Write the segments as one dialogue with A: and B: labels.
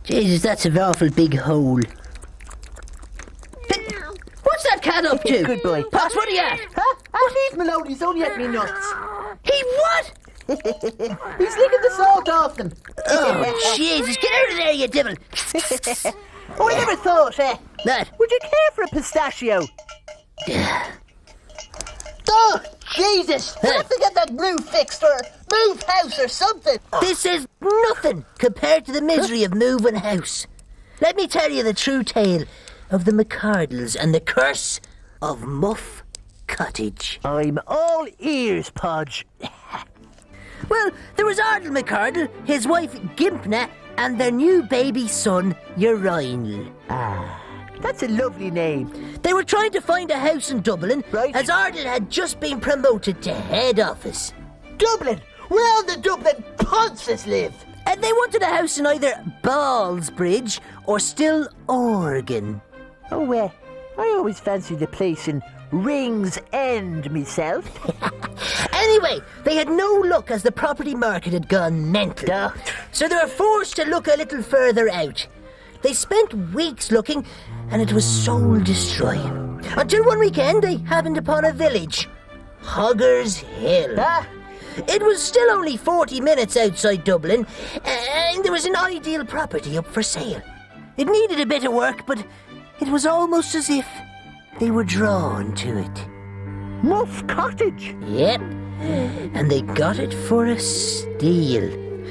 A: Jesus, that's an awful big hole. What's that cat up to?
B: Good boy.
A: Pops, what are you at?
B: Huh? Leave him alone, he's only at me nuts.
A: He what?
B: He's licking the salt off them.
A: Oh, Jesus, get out of there, you devil.
B: Oh, I never thought,
A: That.
B: would you care for a pistachio? Oh, Jesus! I have to get that move fixed or move house or something.
A: This is nothing compared to the misery of moving house. Let me tell you the true tale of the McCardles and the curse of Muff Cottage.
B: I'm all ears, Podge.
A: Well, there was Ardle McCardle, his wife Gimpna, and their new baby son, Urinal.
B: That's a lovely name.
A: They were trying to find a house in Dublin,
B: Right.
A: as Ardle had just been promoted to head office.
B: Dublin! Where all the Dublin ponces live!
A: And they wanted a house in either Ballsbridge or still Oregon.
B: Oh, I always fancied the place in Rings End myself.
A: Anyway, they had no luck as the property market had gone mental. So they were forced to look a little further out. They spent weeks looking, and it was soul-destroying. Until one weekend they happened upon a village, Hoggers Hill. It was still only 40 minutes outside Dublin, and there was an ideal property up for sale. It needed a bit of work, but it was almost as if they were drawn to it.
B: Muff Cottage!
A: Yep, and they got it for a steal.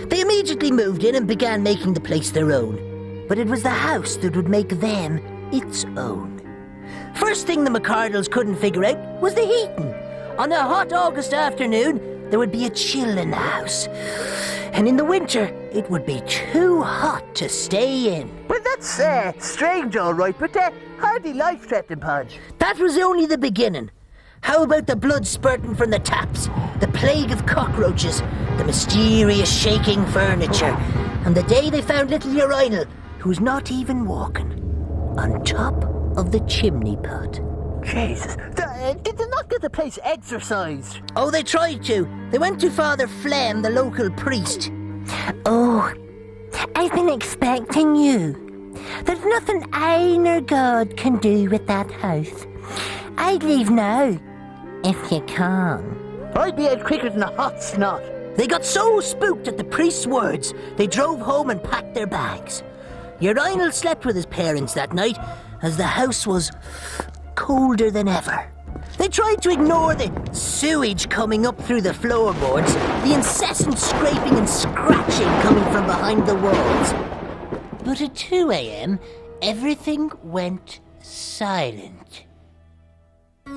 A: They immediately moved in and began making the place their own. But it was the house that would make them its own. First thing the McCardles couldn't figure out was the heating. On a hot August afternoon, there would be a chill in the house. And in the winter, it would be too hot to stay in.
B: Well, that's strange, all right, but hardly life-threatening, Podge.
A: That was only the beginning. How about the blood spurting from the taps, the plague of cockroaches, the mysterious shaking furniture, and the day they found little Urinal, who's not even walking, on top of the chimney pot.
B: Jesus, did they not get the place exorcised?
A: Oh, they tried to. They went to Father Flem, the local priest. Oh, I've been expecting you. There's nothing I nor God can do with that house. I'd leave now, if you can.
B: I'd be out quicker than a hot snot.
A: They got so spooked at the priest's words, they drove home and packed their bags. Urinal slept with his parents that night, as the house was colder than ever. They tried to ignore the sewage coming up through the floorboards, the incessant scraping and scratching coming from behind the walls. But at 2 a.m., everything went silent.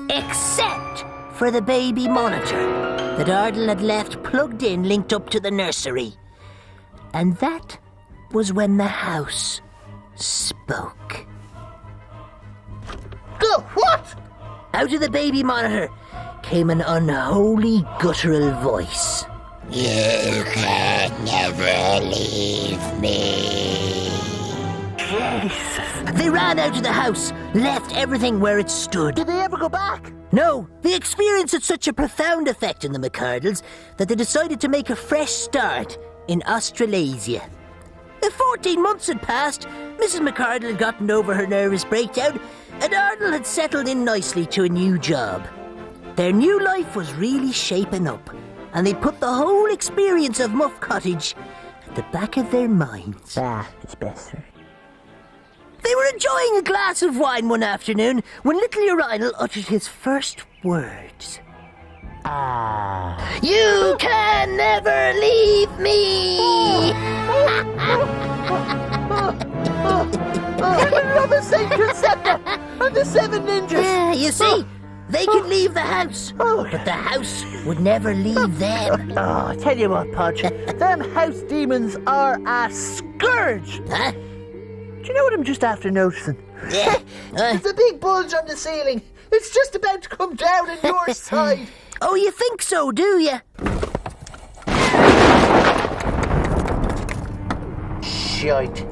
A: Except for the baby monitor that Ardle had left plugged in, linked up to the nursery. And that was when the house spoke.
B: What?
A: Out of the baby monitor came an unholy guttural voice.
C: You can never leave me.
B: Jesus.
A: They ran out of the house, left everything where it stood.
B: Did they ever go back?
A: No, the experience had such a profound effect on the McCardles that they decided to make a fresh start in Australasia. 14 months had passed, Mrs. McCardle had gotten over her nervous breakdown, and Ardle had settled in nicely to a new job. Their new life was really shaping up, and they put the whole experience of Muff Cottage at the back of their minds.
B: It's best, sir.
A: They were enjoying a glass of wine one afternoon when little Urinal uttered his first words. You can never leave me!
B: Brother Saint Giuseppe and the Seven Ninjas!
A: You see, they could leave the house, but the house would never leave them.
B: Oh, I tell you what, Podge, them house demons are a scourge!
A: Huh?
B: Do you know what I'm just after noticing?
A: Yeah.
B: There's a big bulge on the ceiling. It's just about to come down on your side.
A: Oh, you think so, do you?
B: Shite.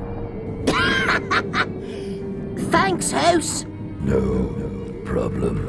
A: Thanks, house.
C: No problem.